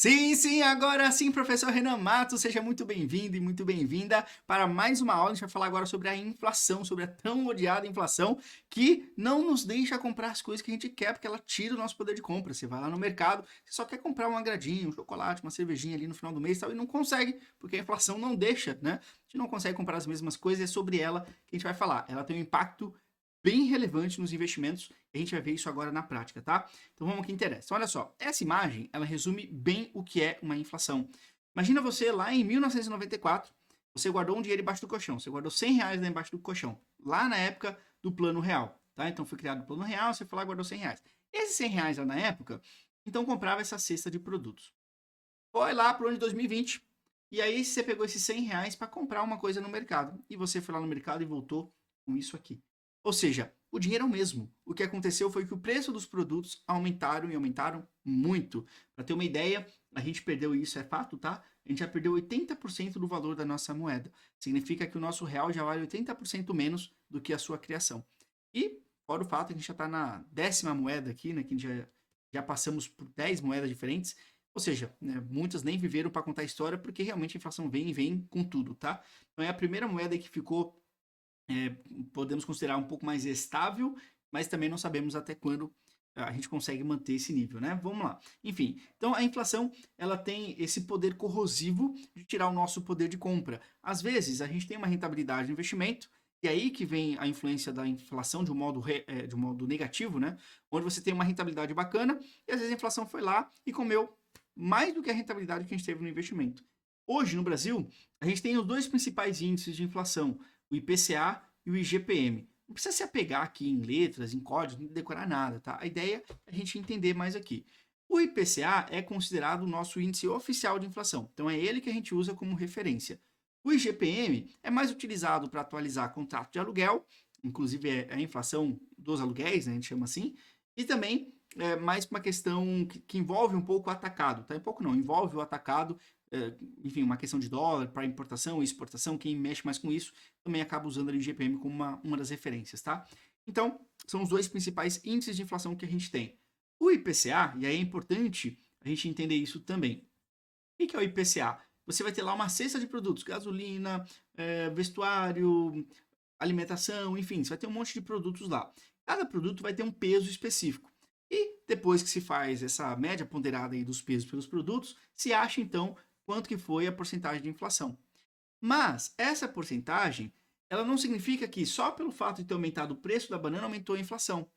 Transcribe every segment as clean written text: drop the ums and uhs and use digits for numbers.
Sim, sim, agora sim, professor Renan Matos, seja muito bem-vindo e muito bem-vinda para mais uma aula. A gente vai falar agora sobre a inflação, sobre a tão odiada inflação que não nos deixa comprar as coisas que a gente quer, porque ela tira o nosso poder de compra. Você vai lá no mercado, você só quer comprar um agradinho, um chocolate, uma cervejinha ali no final do mês e tal, e não consegue, porque a inflação não deixa, né? A gente não consegue comprar as mesmas coisas, é sobre ela que a gente vai falar. Ela tem um impacto bem relevante nos investimentos, e a gente vai ver isso agora na prática, tá? Então vamos ao que interessa. Olha só, essa imagem, ela resume bem o que é uma inflação. Imagina você lá em 1994, você guardou um dinheiro embaixo do colchão, você guardou R$ 100 lá embaixo do colchão, lá na época do Plano Real, tá? Então foi criado o Plano Real, você foi lá e guardou R$ 100. Esses R$ 100 lá na época, então comprava essa cesta de produtos. Foi lá para o ano de 2020, e aí você pegou esses R$ 100 para comprar uma coisa no mercado, e você foi lá no mercado e voltou com isso aqui. Ou seja, o dinheiro é o mesmo. O que aconteceu foi que o preço dos produtos aumentaram e aumentaram muito. Para ter uma ideia, a gente perdeu isso, é fato, tá? A gente já perdeu 80% do valor da nossa moeda. Significa que o nosso real já vale 80% menos do que a sua criação. E, fora o fato, a gente já está na 10ª moeda aqui, né? Que a gente já passamos por 10 moedas diferentes. Ou seja, né, muitas nem viveram para contar a história, porque realmente a inflação vem e vem com tudo, tá? Então é a primeira moeda que ficou, é, podemos considerar um pouco mais estável, mas também não sabemos até quando a gente consegue manter esse nível, né? Vamos lá. Enfim, então a inflação, ela tem esse poder corrosivo de tirar o nosso poder de compra. Às vezes, a gente tem uma rentabilidade de investimento, e aí que vem a influência da inflação de um modo negativo, né? Onde você tem uma rentabilidade bacana, e às vezes a inflação foi lá e comeu mais do que a rentabilidade que a gente teve no investimento. Hoje, no Brasil, a gente tem os dois principais índices de inflação, o IPCA e o IGPM. Não precisa se apegar aqui em letras, em códigos, não decorar nada, tá? A ideia é a gente entender mais aqui. O IPCA é considerado o nosso índice oficial de inflação, então é ele que a gente usa como referência. O IGPM é mais utilizado para atualizar contrato de aluguel, inclusive é a inflação dos aluguéis, né, a gente chama assim, e também é mais uma questão que envolve um pouco o atacado, tá? Um pouco não, envolve o atacado, enfim, uma questão de dólar para importação e exportação, quem mexe mais com isso também acaba usando ali o IGPM como uma das referências, tá? Então, são os dois principais índices de inflação que a gente tem. O IPCA, e aí é importante a gente entender isso também. O que é o IPCA? Você vai ter lá uma cesta de produtos, gasolina, vestuário, alimentação, enfim, você vai ter um monte de produtos lá. Cada produto vai ter um peso específico. E depois que se faz essa média ponderada aí dos pesos pelos produtos, se acha então quanto que foi a porcentagem de inflação. Mas essa porcentagem, ela não significa que só pelo fato de ter aumentado o preço da banana aumentou a inflação.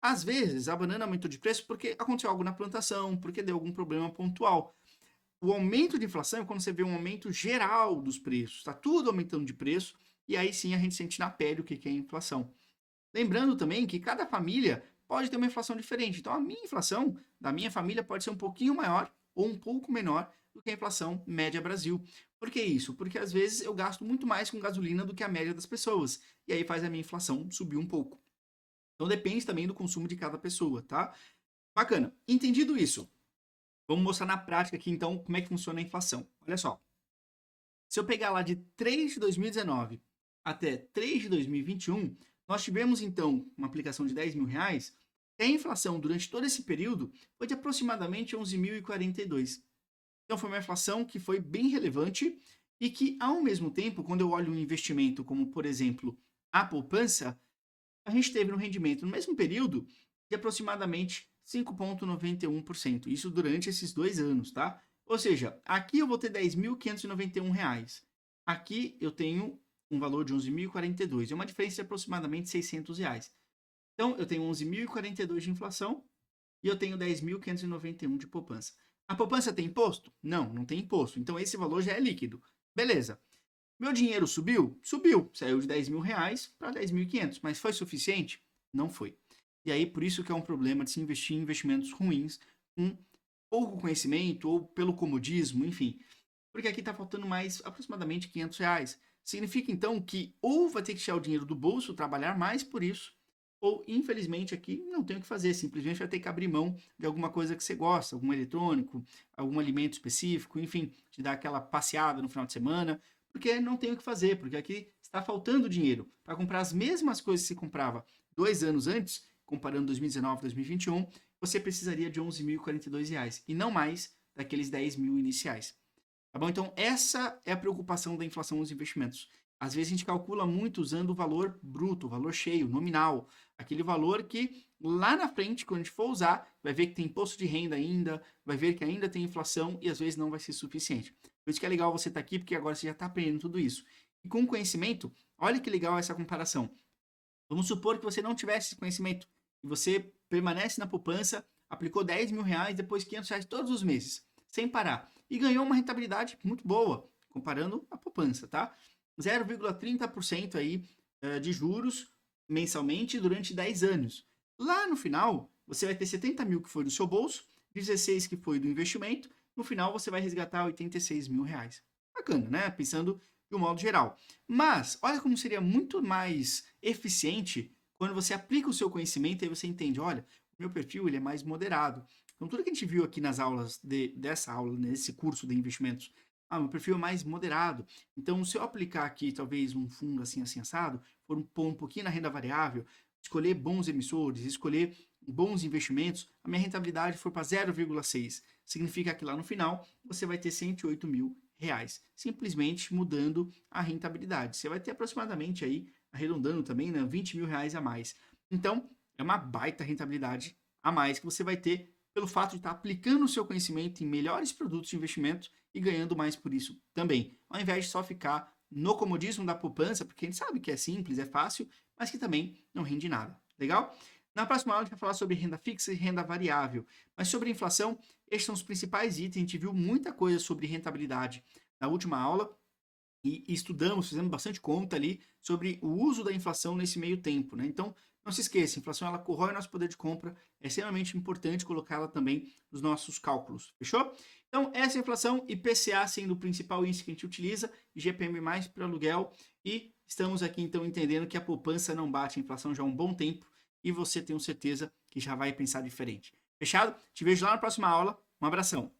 Às vezes a banana aumentou de preço porque aconteceu algo na plantação, porque deu algum problema pontual. O aumento de inflação é quando você vê um aumento geral dos preços, está tudo aumentando de preço, e aí sim a gente sente na pele o que é inflação. Lembrando também que cada família pode ter uma inflação diferente. Então, a minha inflação da minha família pode ser um pouquinho maior ou um pouco menor do que a inflação média Brasil. Por que isso? Porque às vezes eu gasto muito mais com gasolina do que a média das pessoas. E aí faz a minha inflação subir um pouco. Então depende também do consumo de cada pessoa, tá? Bacana. Entendido isso, vamos mostrar na prática aqui então como é que funciona a inflação. Olha só. Se eu pegar lá de 3 de 2019 até 3 de 2021, nós tivemos então uma aplicação de R$ 10.000, e a inflação durante todo esse período foi de aproximadamente 11.042. Então foi uma inflação que foi bem relevante e que, ao mesmo tempo, quando eu olho um investimento como, por exemplo, a poupança, a gente teve um rendimento no mesmo período de aproximadamente 5,91%. Isso durante esses 2 anos, tá? Ou seja, aqui eu vou ter R$ 10.591. Aqui eu tenho um valor de 11.042. É uma diferença de aproximadamente R$ 600. Então, eu tenho 11.042 de inflação e eu tenho 10.591 de poupança. A poupança tem imposto? Não, não tem imposto. Então, esse valor já é líquido. Beleza. Meu dinheiro subiu? Subiu. Saiu de R$ 10.000 para 10.500. Mas foi suficiente? Não foi. E aí, por isso que é um problema de se investir em investimentos ruins, com pouco conhecimento ou pelo comodismo, enfim. Porque aqui está faltando mais aproximadamente R$ 500. Significa então que ou vai ter que tirar o dinheiro do bolso, trabalhar mais por isso, ou infelizmente aqui não tem o que fazer, simplesmente vai ter que abrir mão de alguma coisa que você gosta, algum eletrônico, algum alimento específico, enfim, te dar aquela passeada no final de semana, porque não tem o que fazer, porque aqui está faltando dinheiro para comprar as mesmas coisas que você comprava 2 anos antes, comparando 2019 e 2021, você precisaria de R$ 11.042 e não mais daqueles 10 mil iniciais. Tá bom? Então, essa é a preocupação da inflação nos investimentos. Às vezes a gente calcula muito usando o valor bruto, o valor cheio, nominal. Aquele valor que lá na frente, quando a gente for usar, vai ver que tem imposto de renda ainda, vai ver que ainda tem inflação e às vezes não vai ser suficiente. Por isso que é legal você estar aqui, porque agora você já está aprendendo tudo isso. E com conhecimento, olha que legal essa comparação. Vamos supor que você não tivesse esse conhecimento e você permanece na poupança, aplicou 10 mil reais, depois 500 reais todos os meses, sem parar. E ganhou uma rentabilidade muito boa, comparando a poupança, tá? 0,30% aí de juros mensalmente durante 10 anos. Lá no final, você vai ter 70 mil que foi do seu bolso, 16 que foi do investimento, no final você vai resgatar 86 mil reais. Bacana, né? Pensando de um modo geral. Mas, olha como seria muito mais eficiente quando você aplica o seu conhecimento e você entende, olha, o meu perfil ele é mais moderado. Então, tudo que a gente viu aqui nas aulas dessa aula, nesse curso de investimentos, meu perfil é mais moderado. Então, se eu aplicar aqui, talvez, um fundo assim, assim, assado, for pôr um pouquinho na renda variável, escolher bons emissores, escolher bons investimentos, a minha rentabilidade for para 0,6. Significa que lá no final, você vai ter 108 mil reais, simplesmente mudando a rentabilidade. Você vai ter aproximadamente aí, arredondando também, né, 20 mil reais a mais. Então, é uma baita rentabilidade a mais que você vai ter pelo fato de estar aplicando o seu conhecimento em melhores produtos de investimento e ganhando mais por isso também, ao invés de só ficar no comodismo da poupança, porque a gente sabe que é simples, é fácil, mas que também não rende nada. Legal? Na próxima aula a gente vai falar sobre renda fixa e renda variável, mas sobre inflação, estes são os principais itens. A gente viu muita coisa sobre rentabilidade na última aula e estudamos, fizemos bastante conta ali sobre o uso da inflação nesse meio tempo, né? Então, não se esqueça, a inflação ela corrói nosso poder de compra, é extremamente importante colocá-la também nos nossos cálculos, fechou? Então, essa é a inflação, IPCA sendo o principal índice que a gente utiliza, IGPM mais para aluguel, e estamos aqui então entendendo que a poupança não bate a inflação já há um bom tempo, e você tem certeza que já vai pensar diferente. Fechado? Te vejo lá na próxima aula, um abração!